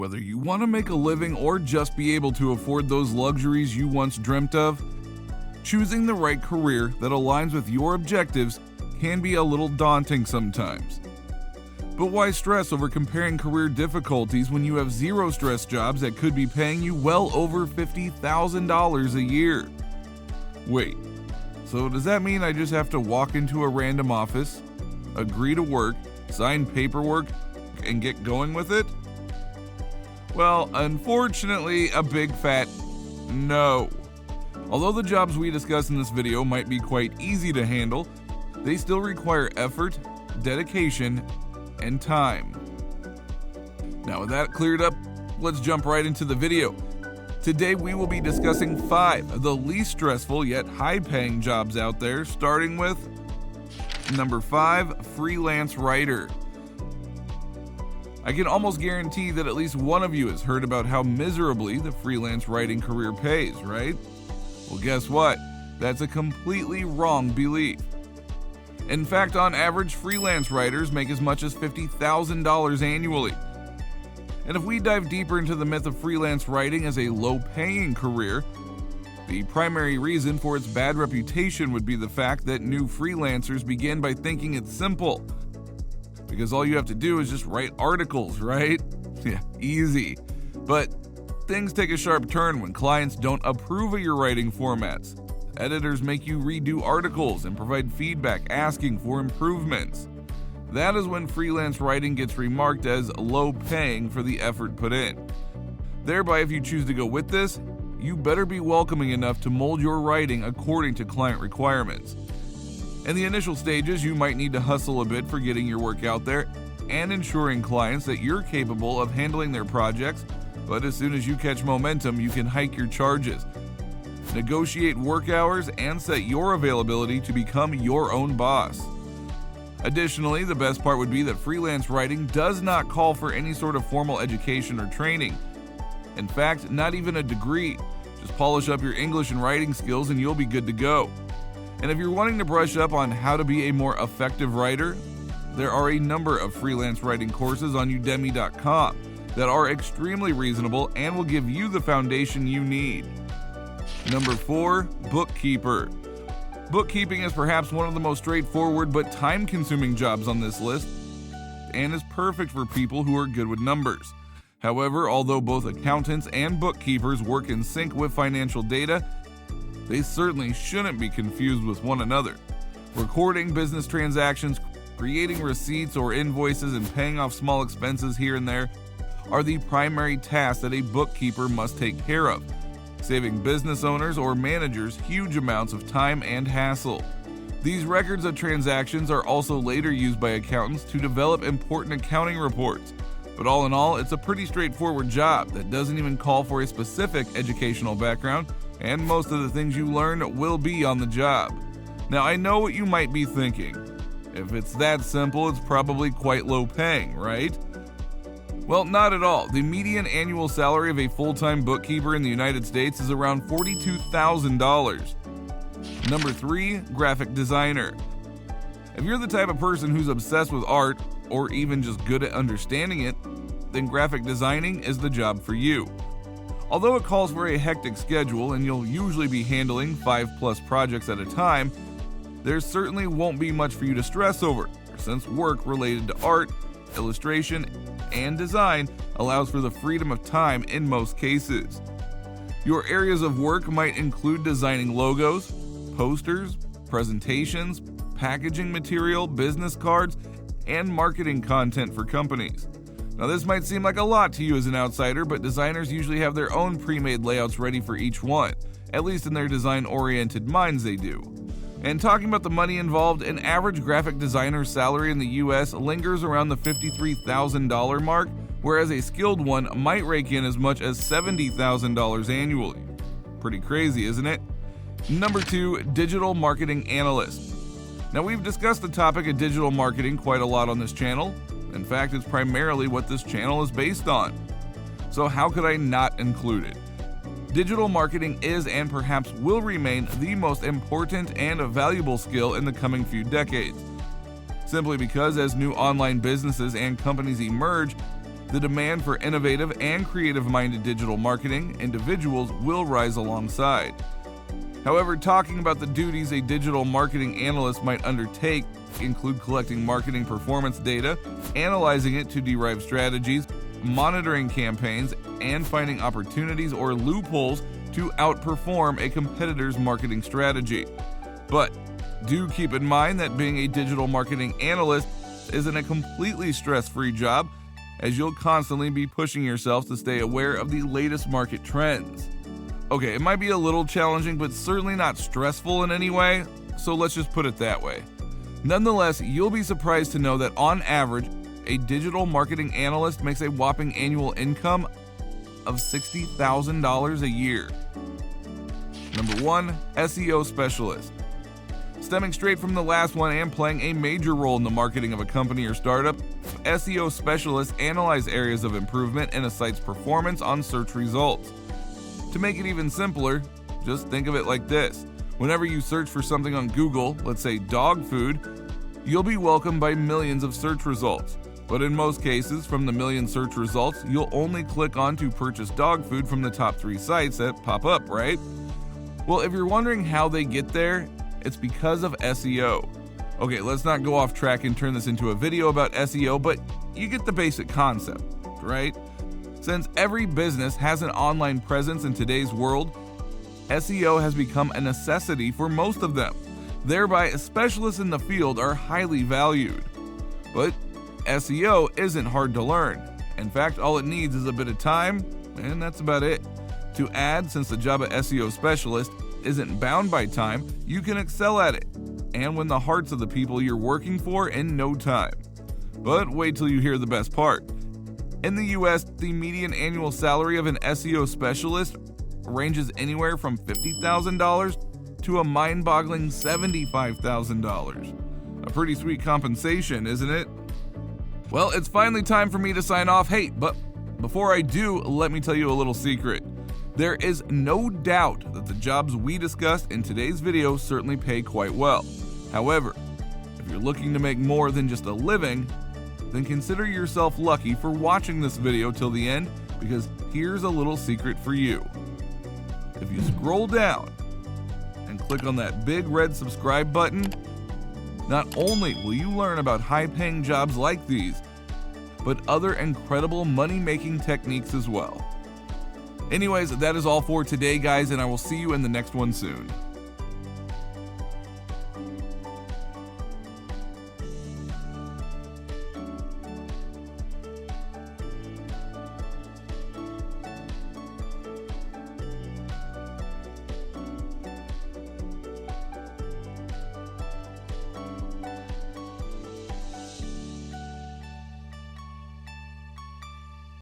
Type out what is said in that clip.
Whether you want to make a living or just be able to afford those luxuries you once dreamt of, choosing the right career that aligns with your objectives can be a little daunting sometimes. But why stress over comparing career difficulties when you have zero stress jobs that could be paying you well over $50,000 a year? Wait, so does that mean I just have to walk into a random office, agree to work, sign paperwork, and get going with it? Well, unfortunately, a big fat no. Although the jobs we discuss in this video might be quite easy to handle, they still require effort, dedication, and time. Now with that cleared up, let's jump right into the video. Today we will be discussing 5 of the least stressful yet high-paying jobs out there, starting with number 5, freelance writer. I can almost guarantee that at least one of you has heard about how miserably the freelance writing career pays, right? Well, guess what? That's a completely wrong belief. In fact, on average, freelance writers make as much as $50,000 annually. And if we dive deeper into the myth of freelance writing as a low-paying career, the primary reason for its bad reputation would be the fact that new freelancers begin by thinking it's simple. Because all you have to do is just write articles, right? Yeah, easy. But things take a sharp turn when clients don't approve of your writing formats. Editors make you redo articles and provide feedback asking for improvements. That is when freelance writing gets remarked as low-paying for the effort put in. Thereby, if you choose to go with this, you better be welcoming enough to mold your writing according to client requirements. In the initial stages, you might need to hustle a bit for getting your work out there and ensuring clients that you're capable of handling their projects, but as soon as you catch momentum, you can hike your charges, negotiate work hours, and set your availability to become your own boss. Additionally, the best part would be that freelance writing does not call for any sort of formal education or training. In fact, not even a degree. Just polish up your English and writing skills and you'll be good to go. And if you're wanting to brush up on how to be a more effective writer, there are a number of freelance writing courses on udemy.com that are extremely reasonable and will give you the foundation you need. Number 4, bookkeeper. Bookkeeping is perhaps one of the most straightforward but time-consuming jobs on this list and is perfect for people who are good with numbers. However, although both accountants and bookkeepers work in sync with financial data, they certainly shouldn't be confused with one another. Recording business transactions, creating receipts or invoices, and paying off small expenses here and there are the primary tasks that a bookkeeper must take care of, saving business owners or managers huge amounts of time and hassle. These records of transactions are also later used by accountants to develop important accounting reports. But all in all, it's a pretty straightforward job that doesn't even call for a specific educational background, and most of the things you learn will be on the job. Now, I know what you might be thinking. If it's that simple, it's probably quite low paying, right? Well, not at all. The median annual salary of a full-time bookkeeper in the United States is around $42,000. Number 3, graphic designer. If you're the type of person who's obsessed with art, or even just good at understanding it, then graphic designing is the job for you. Although it calls for a hectic schedule and you'll usually be handling 5+ projects at a time, there certainly won't be much for you to stress over, since work related to art, illustration, and design allows for the freedom of time in most cases. Your areas of work might include designing logos, posters, presentations, packaging material, business cards, and marketing content for companies. Now, this might seem like a lot to you as an outsider, but designers usually have their own pre-made layouts ready for each one, at least in their design-oriented minds they do. And talking about the money involved, an average graphic designer's salary in the US lingers around the $53,000 mark, whereas a skilled one might rake in as much as $70,000 annually. Pretty crazy, isn't it? Number 2, digital marketing analyst. Now, we've discussed the topic of digital marketing quite a lot on this channel. In fact, it's primarily what this channel is based on. So how could I not include it? Digital marketing is and perhaps will remain the most important and valuable skill in the coming few decades. Simply because as new online businesses and companies emerge, the demand for innovative and creative-minded digital marketing individuals will rise alongside. However, talking about the duties a digital marketing analyst might undertake include collecting marketing performance data, analyzing it to derive strategies, monitoring campaigns, and finding opportunities or loopholes to outperform a competitor's marketing strategy. But do keep in mind that being a digital marketing analyst isn't a completely stress-free job, as you'll constantly be pushing yourself to stay aware of the latest market trends. Okay, it might be a little challenging, but certainly not stressful in any way, so let's just put it that way. Nonetheless, you'll be surprised to know that on average, a digital marketing analyst makes a whopping annual income of $60,000 a year. Number 1, SEO specialist. Stemming straight from the last one and playing a major role in the marketing of a company or startup, SEO specialists analyze areas of improvement in a site's performance on search results. To make it even simpler, just think of it like this. Whenever you search for something on Google, let's say dog food, you'll be welcomed by millions of search results. But in most cases, from the million search results, you'll only click on to purchase dog food from the top 3 sites that pop up, right? Well, if you're wondering how they get there, it's because of SEO. Okay, let's not go off track and turn this into a video about SEO, but you get the basic concept, right? Since every business has an online presence in today's world, SEO has become a necessity for most of them. Thereby, specialists in the field are highly valued. But SEO isn't hard to learn. In fact, all it needs is a bit of time, and that's about it. To add, since the job of SEO specialist isn't bound by time, you can excel at it and win the hearts of the people you're working for in no time. But wait till you hear the best part. In the US, the median annual salary of an SEO specialist ranges anywhere from $50,000 to a mind-boggling $75,000. A pretty sweet compensation, isn't it? Well, it's finally time for me to sign off. Hey, but before I do, let me tell you a little secret. There is no doubt that the jobs we discussed in today's video certainly pay quite well. However, if you're looking to make more than just a living, then consider yourself lucky for watching this video till the end, because here's a little secret for you. If you scroll down and click on that big red subscribe button, not only will you learn about high-paying jobs like these, but other incredible money-making techniques as well. Anyways, that is all for today, guys, and I will see you in the next one soon.